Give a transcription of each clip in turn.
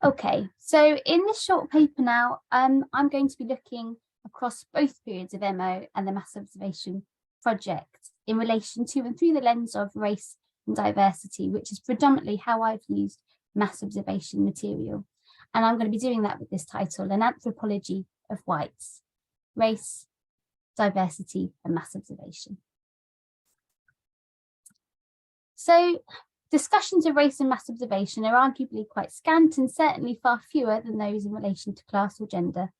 Okay, so in this short paper now, I'm going to be looking across both periods of MO and the mass observation project in relation to and through the lens of race and diversity, which is predominantly how I've used mass observation material. And I'm going to be doing that with this title, An Anthropology of Whites, Race, Diversity and Mass Observation. So discussions of race and mass observation are arguably quite scant and certainly far fewer than those in relation to class or gender.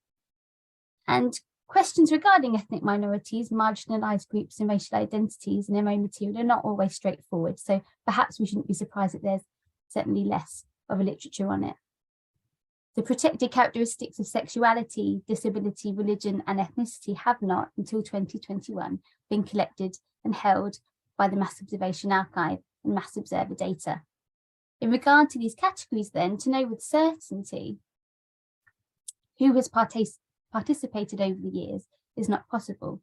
And questions regarding ethnic minorities, marginalised groups and racial identities in MO material are not always straightforward, so perhaps we shouldn't be surprised that there's certainly less of a literature on it. The protected characteristics of sexuality, disability, religion and ethnicity have not, until 2021, been collected and held by the Mass Observation Archive and Mass Observer data. In regard to these categories then, to know with certainty who has participated over the years is not possible.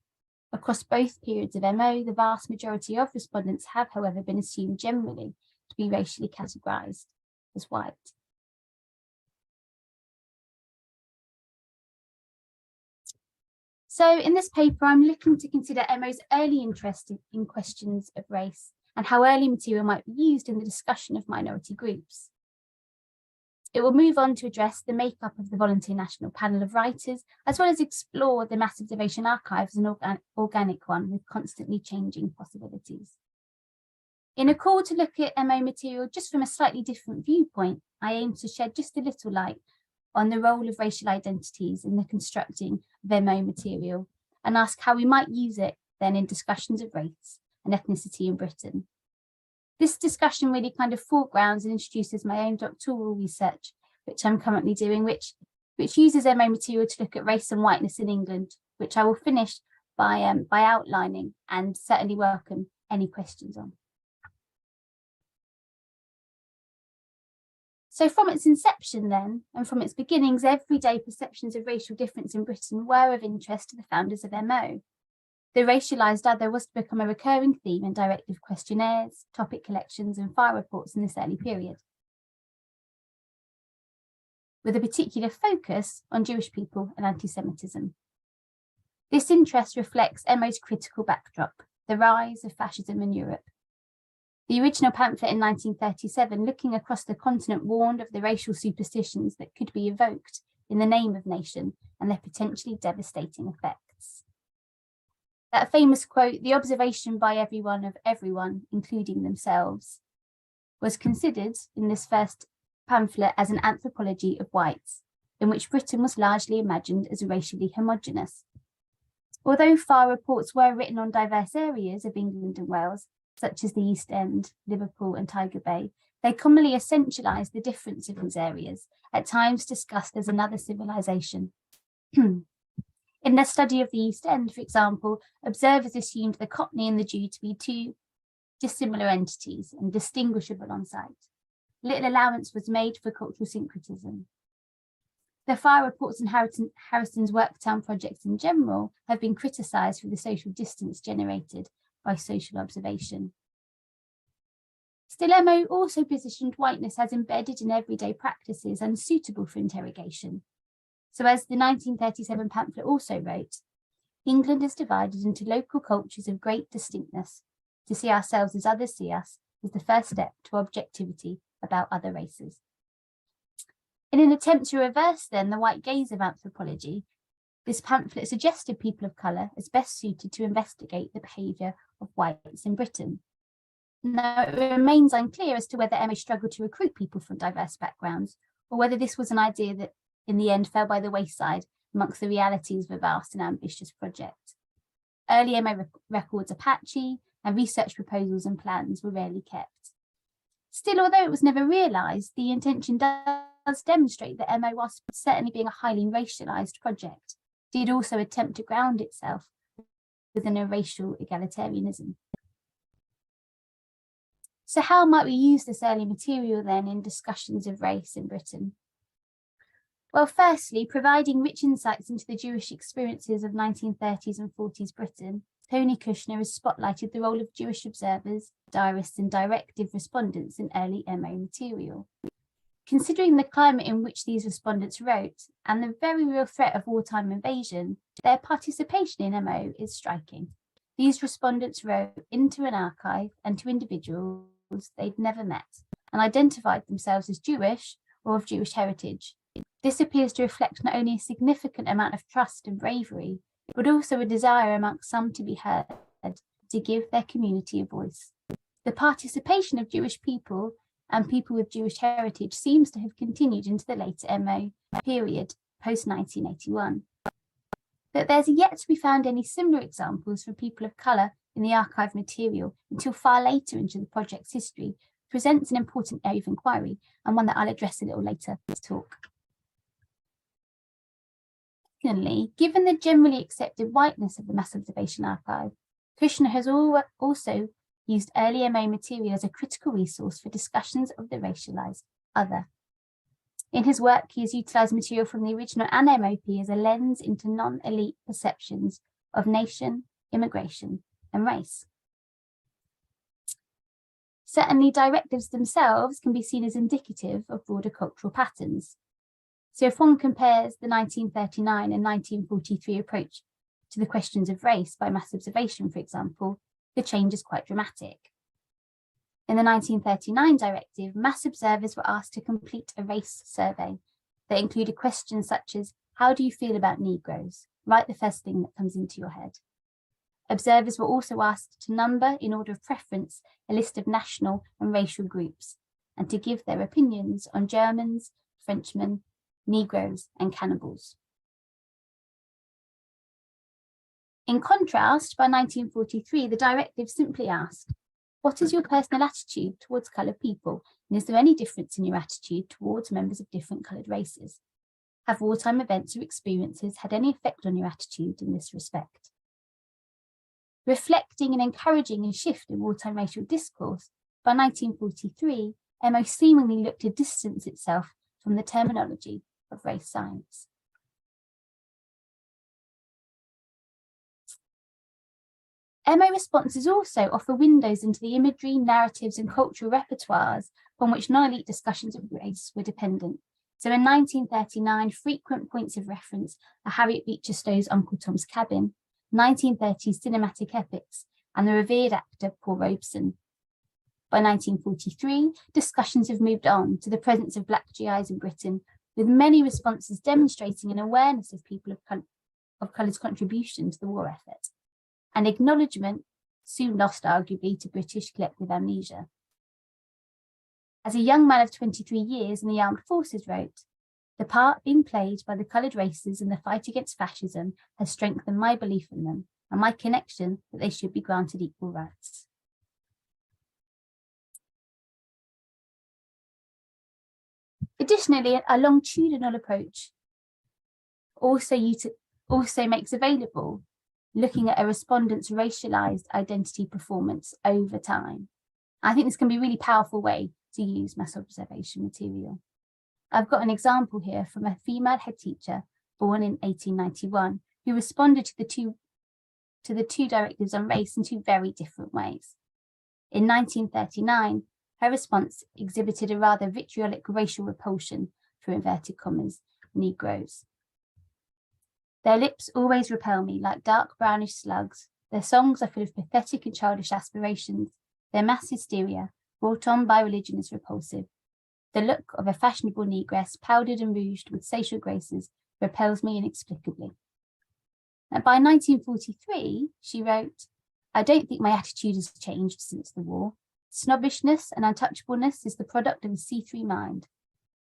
Across both periods of MO, the vast majority of respondents have, however, been assumed generally to be racially categorised as white. So in this paper, I'm looking to consider MO's early interest in questions of race and how early material might be used in the discussion of minority groups. It will move on to address the makeup of the Volunteer National Panel of Writers, as well as explore the Mass Observation Archive as an organic one with constantly changing possibilities. In a call to look at MO material just from a slightly different viewpoint, I aim to shed just a little light on the role of racial identities in the constructing of MO material and ask how we might use it then in discussions of race and ethnicity in Britain. This discussion really kind of foregrounds and introduces my own doctoral research, which I'm currently doing, which uses MO material to look at race and whiteness in England, which I will finish by outlining and certainly welcome any questions on. So from its inception then, and from its beginnings, everyday perceptions of racial difference in Britain were of interest to the founders of MO. The racialised other was to become a recurring theme in directive questionnaires, topic collections and file reports in this early period, with a particular focus on Jewish people and anti-Semitism. This interest reflects MO's critical backdrop, the rise of fascism in Europe. The original pamphlet in 1937, looking across the continent, warned of the racial superstitions that could be evoked in the name of nation and their potentially devastating effects. That famous quote, "The observation by everyone of everyone, including themselves," was considered in this first pamphlet as an anthropology of whites, in which Britain was largely imagined as racially homogenous. Although file reports were written on diverse areas of England and Wales, such as the East End, Liverpool and Tiger Bay, they commonly essentialised the difference of these areas, at times discussed as another civilization. In their study of the East End, for example, observers assumed the Cockney and the Jew to be two dissimilar entities and distinguishable on sight. Little allowance was made for cultural syncretism. The file reports and Harrison's Worktown projects in general have been criticised for the social distance generated by social observation. Still, MO also positioned whiteness as embedded in everyday practices and suitable for interrogation. So as the 1937 pamphlet also wrote, England is divided into local cultures of great distinctness. To see ourselves as others see us is the first step to objectivity about other races. In an attempt to reverse then the white gaze of anthropology, this pamphlet suggested people of colour as best suited to investigate the behaviour of whites in Britain. Now, it remains unclear as to whether MO struggled to recruit people from diverse backgrounds, or whether this was an idea that in the end fell by the wayside amongst the realities of a vast and ambitious project. Early MO records are patchy, and research proposals and plans were rarely kept. Still, although it was never realised, the intention does demonstrate that MO, whilst certainly being a highly racialised project, did also attempt to ground itself within a racial egalitarianism. So how might we use this early material then in discussions of race in Britain? Well, firstly, providing rich insights into the Jewish experiences of 1930s and 40s Britain, Tony Kushner has spotlighted the role of Jewish observers, diarists and directive respondents in early MO material. Considering the climate in which these respondents wrote and the very real threat of wartime invasion, their participation in MO is striking. These respondents wrote into an archive and to individuals they'd never met and identified themselves as Jewish or of Jewish heritage. This appears to reflect not only a significant amount of trust and bravery, but also a desire amongst some to be heard, to give their community a voice. The participation of Jewish people and people with Jewish heritage seems to have continued into the later MO period, post-1981. But there's yet to be found any similar examples for people of colour in the archive material until far later into the project's history, presents an important area of inquiry and one that I'll address a little later in this talk. Secondly, given the generally accepted whiteness of the mass observation archive, Kushner has also used early MO material as a critical resource for discussions of the racialised other. In his work, he has utilised material from the original and MOP as a lens into non-elite perceptions of nation, immigration, and race. Certainly, directives themselves can be seen as indicative of broader cultural patterns. So if one compares the 1939 and 1943 approach to the questions of race by mass observation, for example, the change is quite dramatic. In the 1939 directive, mass observers were asked to complete a race survey that included questions such as, how do you feel about Negroes? Write the first thing that comes into your head. Observers were also asked to number, in order of preference, a list of national and racial groups, and to give their opinions on Germans, Frenchmen, Negroes, and cannibals. In contrast, by 1943, the directive simply asked, what is your personal attitude towards coloured people? And is there any difference in your attitude towards members of different coloured races? Have wartime events or experiences had any effect on your attitude in this respect? Reflecting and encouraging a shift in wartime racial discourse, by 1943, MO seemingly looked to distance itself from the terminology of race science. MO responses also offer windows into the imagery, narratives, and cultural repertoires on which non-elite discussions of race were dependent. So in 1939, frequent points of reference are Harriet Beecher Stowe's Uncle Tom's Cabin, 1930s cinematic epics, and the revered actor Paul Robeson. By 1943, discussions have moved on to the presence of Black GIs in Britain, with many responses demonstrating an awareness of people of colour's contribution to the war effort, an acknowledgement, soon lost arguably to British collective amnesia. As a young man of 23 years in the armed forces wrote, the part being played by the coloured races in the fight against fascism has strengthened my belief in them and my connection that they should be granted equal rights. Additionally, a longitudinal approach also makes available looking at a respondent's racialised identity performance over time. I think this can be a really powerful way to use mass observation material. I've got an example here from a female head teacher born in 1891 who responded to the two directives on race in two very different ways. In 1939, her response exhibited a rather vitriolic racial repulsion for inverted commas, Negroes. Their lips always repel me like dark brownish slugs. Their songs are full of pathetic and childish aspirations. Their mass hysteria, brought on by religion, is repulsive. The look of a fashionable negress, powdered and rouged with social graces, repels me inexplicably. Now, by 1943, she wrote, I don't think my attitude has changed since the war. Snobbishness and untouchableness is the product of a see-through mind.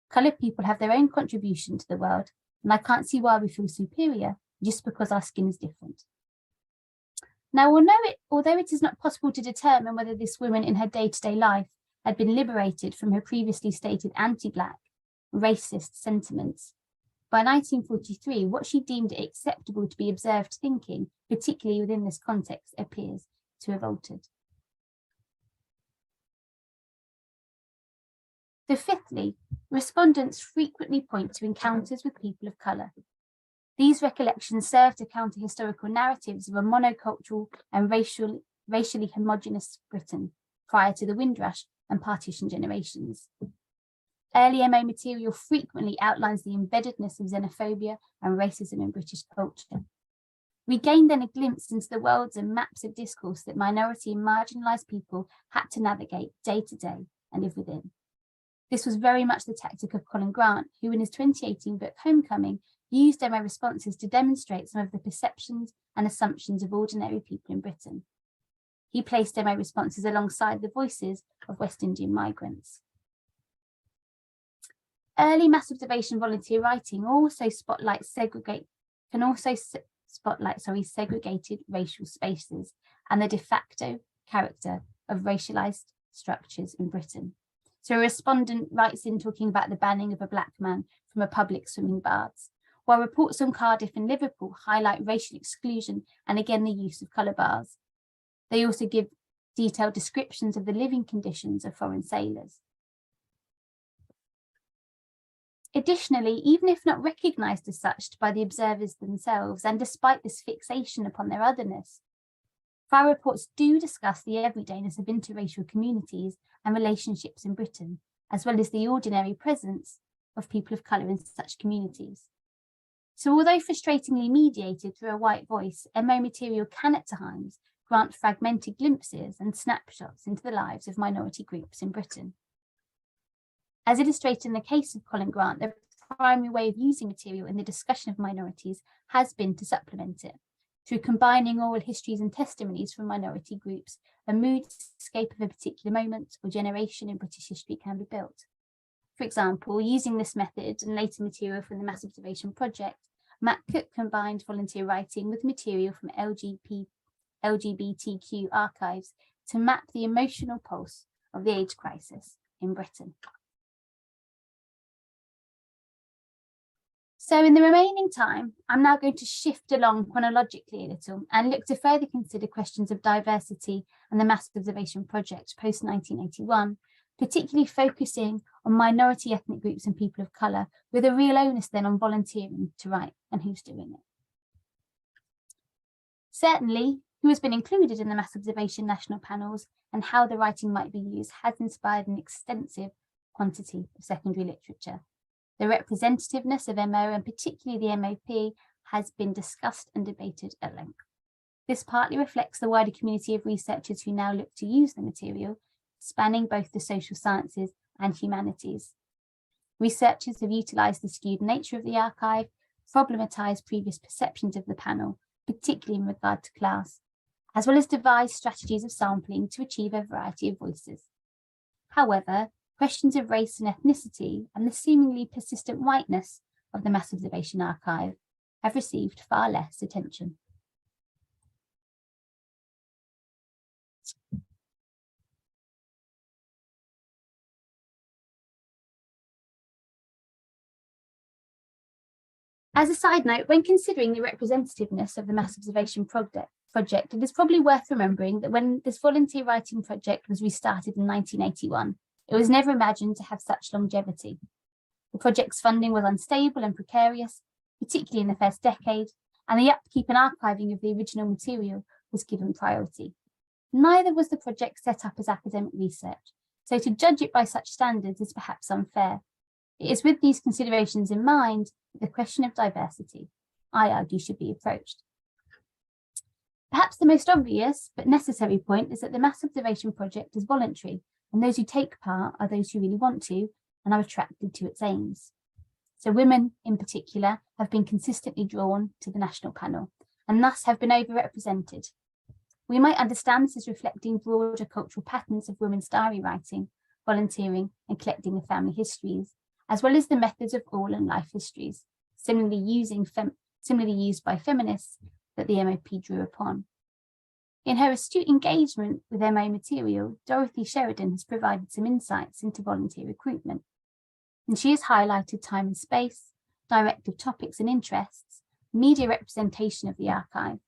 Coloured people have their own contribution to the world, and I can't see why we feel superior just because our skin is different. Now, although it is not possible to determine whether this woman in her day-to-day life had been liberated from her previously stated anti-Black, racist sentiments, by 1943, what she deemed acceptable to be observed thinking, particularly within this context, appears to have altered. So fifthly, respondents frequently point to encounters with people of colour. These recollections serve to counter historical narratives of a monocultural and racially homogenous Britain prior to the Windrush and partition generations. Early MO material frequently outlines the embeddedness of xenophobia and racism in British culture. We gained then a glimpse into the worlds and maps of discourse that minority and marginalised people had to navigate day to day and live within. This was very much the tactic of Colin Grant, who in his 2018 book Homecoming used MO responses to demonstrate some of the perceptions and assumptions of ordinary people in Britain. He placed MO responses alongside the voices of West Indian migrants. Early mass observation volunteer writing also spotlights segregated racial spaces and the de facto character of racialized structures in Britain. So a respondent writes in talking about the banning of a black man from a public swimming baths, while reports on Cardiff and Liverpool highlight racial exclusion and again the use of colour bars. They also give detailed descriptions of the living conditions of foreign sailors. Additionally, even if not recognised as such by the observers themselves, and despite this fixation upon their otherness, file reports do discuss the everydayness of interracial communities and relationships in Britain, as well as the ordinary presence of people of colour in such communities. So although frustratingly mediated through a white voice, MO material can at times grant fragmented glimpses and snapshots into the lives of minority groups in Britain. As illustrated in the case of Colin Grant, the primary way of using material in the discussion of minorities has been to supplement it, through combining oral histories and testimonies from minority groups. A moodscape of a particular moment or generation in British history can be built. For example, using this method and later material from the Mass Observation Project, Matt Cook combined volunteer writing with material from LGBTQ archives to map the emotional pulse of the AIDS crisis in Britain. So in the remaining time, I'm now going to shift along chronologically a little and look to further consider questions of diversity and the Mass Observation Project post-1981, particularly focusing on minority ethnic groups and people of colour, with a real onus then on volunteering to write and who's doing it. Certainly, who has been included in the Mass Observation national panels and how the writing might be used has inspired an extensive quantity of secondary literature. The representativeness of MO, and particularly the MOP, has been discussed and debated at length. This partly reflects the wider community of researchers who now look to use the material, spanning both the social sciences and humanities. Researchers have utilised the skewed nature of the archive, problematised previous perceptions of the panel, particularly in regard to class, as well as devised strategies of sampling to achieve a variety of voices. However, questions of race and ethnicity and the seemingly persistent whiteness of the Mass Observation archive have received far less attention. As a side note, when considering the representativeness of the Mass Observation project, it is probably worth remembering that when this volunteer writing project was restarted in 1981, it was never imagined to have such longevity. The project's funding was unstable and precarious, particularly in the first decade, and the upkeep and archiving of the original material was given priority. Neither was the project set up as academic research, so to judge it by such standards is perhaps unfair. It is with these considerations in mind that the question of diversity, I argue, should be approached. Perhaps the most obvious but necessary point is that the Mass Observation project is voluntary, and those who take part are those who really want to and are attracted to its aims. So women in particular have been consistently drawn to the national panel and thus have been overrepresented. We might understand this as reflecting broader cultural patterns of women's diary writing, volunteering and collecting the family histories, as well as the methods of oral and life histories, similarly used by feminists that the MOP drew upon. In her astute engagement with MO material, Dorothy Sheridan has provided some insights into volunteer recruitment, and she has highlighted time and space, directive topics and interests, media representation of the archive,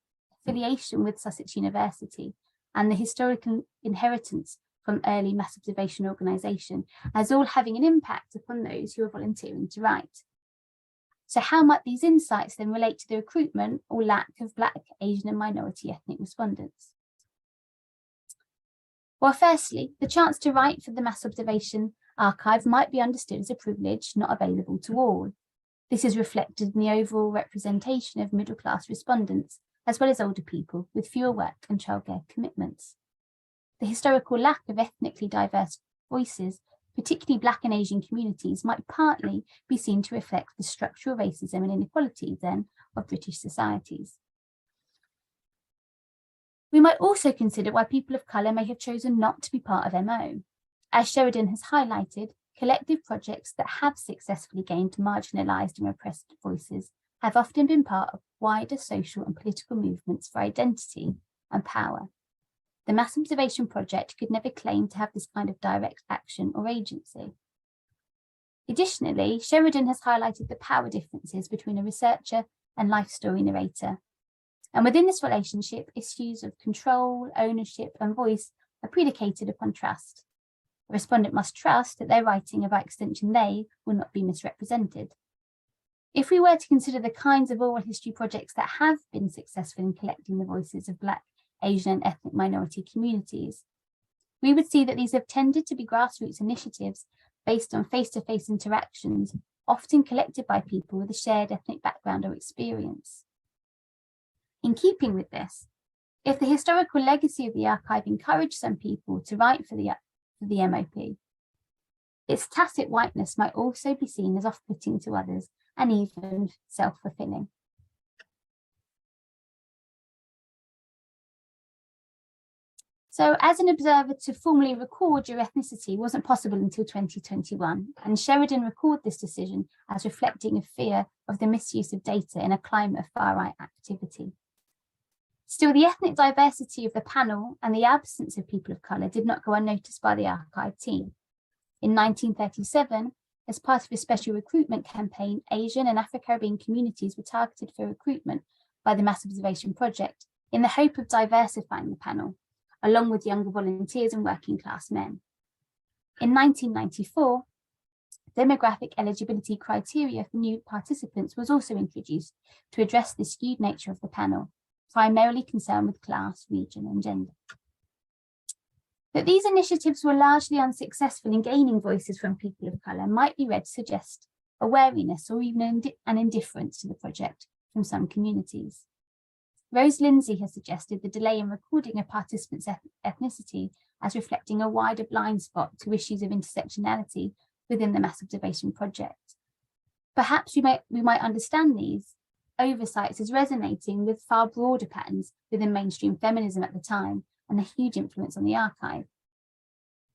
affiliation with Sussex University, and the historical inheritance from early mass observation organisation as all having an impact upon those who are volunteering to write. So how might these insights then relate to the recruitment or lack of Black, Asian and minority ethnic respondents? Well, firstly, the chance to write for the Mass Observation archive might be understood as a privilege not available to all. This is reflected in the overall representation of middle-class respondents, as well as older people with fewer work and childcare commitments. The historical lack of ethnically diverse voices, particularly Black and Asian communities, might partly be seen to reflect the structural racism and inequality, then, of British societies. We might also consider why people of colour may have chosen not to be part of MO. As Sheridan has highlighted, collective projects that have successfully gained marginalised and repressed voices have often been part of wider social and political movements for identity and power. The Mass Observation Project could never claim to have this kind of direct action or agency. Additionally, Sheridan has highlighted the power differences between a researcher and life story narrator. And within this relationship, issues of control, ownership, and voice are predicated upon trust. A respondent must trust that their writing, and by extension they, will not be misrepresented. If we were to consider the kinds of oral history projects that have been successful in collecting the voices of Black, Asian, and ethnic minority communities, we would see that these have tended to be grassroots initiatives based on face-to-face interactions, often collected by people with a shared ethnic background or experience. In keeping with this, if the historical legacy of the archive encouraged some people to write for the MOP, its tacit whiteness might also be seen as off-putting to others and even self-fulfilling. So as an observer, to formally record your ethnicity wasn't possible until 2021, and Sheridan recorded this decision as reflecting a fear of the misuse of data in a climate of far-right activity. Still, the ethnic diversity of the panel and the absence of people of colour did not go unnoticed by the archive team. In 1937, as part of a special recruitment campaign, Asian and Afro-Caribbean communities were targeted for recruitment by the Mass Observation Project in the hope of diversifying the panel, along with younger volunteers and working class men. In 1994, demographic eligibility criteria for new participants was also introduced to address the skewed nature of the panel, primarily concerned with class, region, and gender. That these initiatives were largely unsuccessful in gaining voices from people of colour might be read to suggest a wariness or even an indifference to the project from some communities. Rose Lindsay has suggested the delay in recording a participant's ethnicity as reflecting a wider blind spot to issues of intersectionality within the Mass Observation Project. Perhaps we might understand these oversights as resonating with far broader patterns within mainstream feminism at the time and a huge influence on the archive.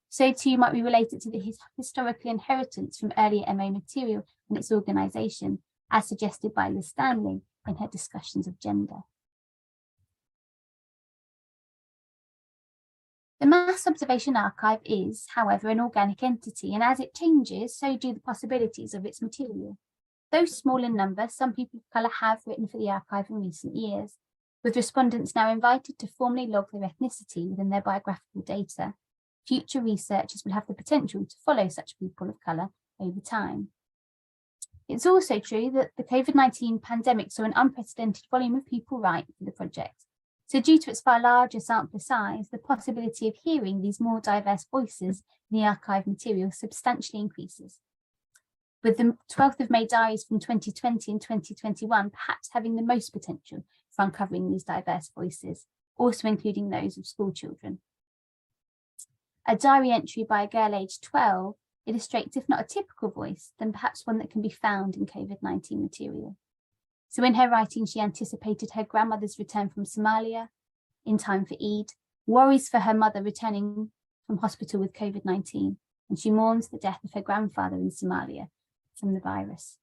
So too might we relate it to the historical inheritance from earlier MO material and its organisation, as suggested by Liz Stanley in her discussions of gender. The Mass Observation Archive is, however, an organic entity, and as it changes, so do the possibilities of its material. Though small in number, some people of colour have written for the archive in recent years, with respondents now invited to formally log their ethnicity within their biographical data. Future researchers will have the potential to follow such people of colour over time. It's also true that the COVID-19 pandemic saw an unprecedented volume of people write for the project. So due to its far larger sample size, the possibility of hearing these more diverse voices in the archive material substantially increases, with the 12th of May diaries from 2020 and 2021 perhaps having the most potential for uncovering these diverse voices, also including those of school children. A diary entry by a girl aged 12 illustrates, if not a typical voice, then perhaps one that can be found in COVID-19 material. So in her writing, she anticipated her grandmother's return from Somalia in time for Eid, worries for her mother returning from hospital with COVID-19, and she mourns the death of her grandfather in Somalia from the virus.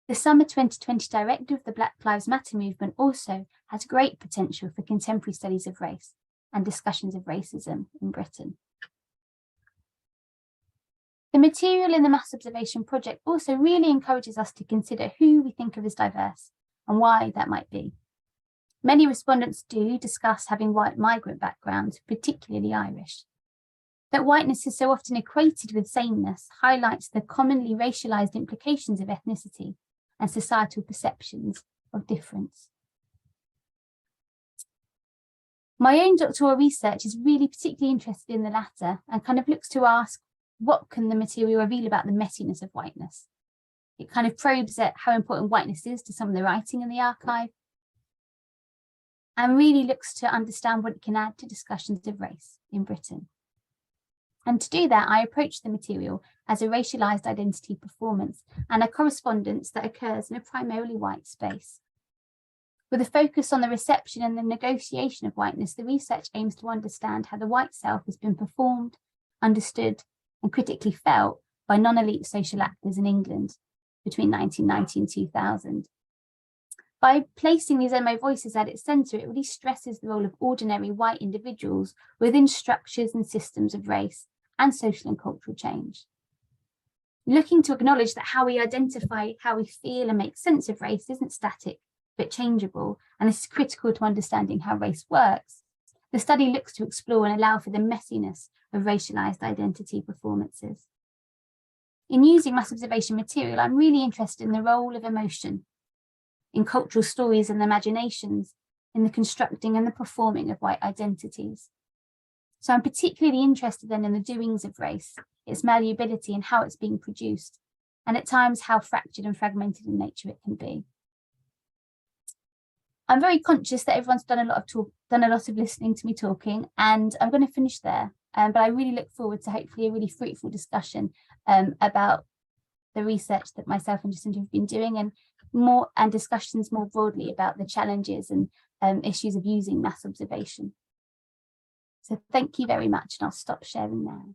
The Summer 2020 directive of the Black Lives Matter movement also has great potential for contemporary studies of race and discussions of racism in Britain. The material in the Mass Observation Project also really encourages us to consider who we think of as diverse and why that might be. Many respondents do discuss having white migrant backgrounds, particularly Irish. That whiteness is so often equated with sameness highlights the commonly racialized implications of ethnicity and societal perceptions of difference. My own doctoral research is really particularly interested in the latter and kind of looks to ask what can the material reveal about the messiness of whiteness? It kind of probes at how important whiteness is to some of the writing in the archive, and really looks to understand what it can add to discussions of race in Britain. And to do that, I approached the material as a racialised identity performance and a correspondence that occurs in a primarily white space. With a focus on the reception and the negotiation of whiteness, the research aims to understand how the white self has been performed, understood, and critically felt by non-elite social actors in England between 1990 and 2000. By placing these MO voices at its centre, it really stresses the role of ordinary white individuals within structures and systems of race and social and cultural change. Looking to acknowledge that how we identify, how we feel and make sense of race isn't static, but changeable, and this is critical to understanding how race works, the study looks to explore and allow for the messiness of racialised identity performances. In using mass observation material, I'm really interested in the role of emotion in cultural stories and imaginations, in the constructing and the performing of white identities. So I'm particularly interested then in the doings of race, its malleability and how it's being produced, and at times how fractured and fragmented in nature it can be. I'm very conscious that everyone's done a lot of listening to me talking, and I'm going to finish there. But I really look forward to hopefully a really fruitful discussion about the research that myself and Jacinta have been doing, and discussions more broadly about the challenges and issues of using mass observation. So thank you very much, and I'll stop sharing now.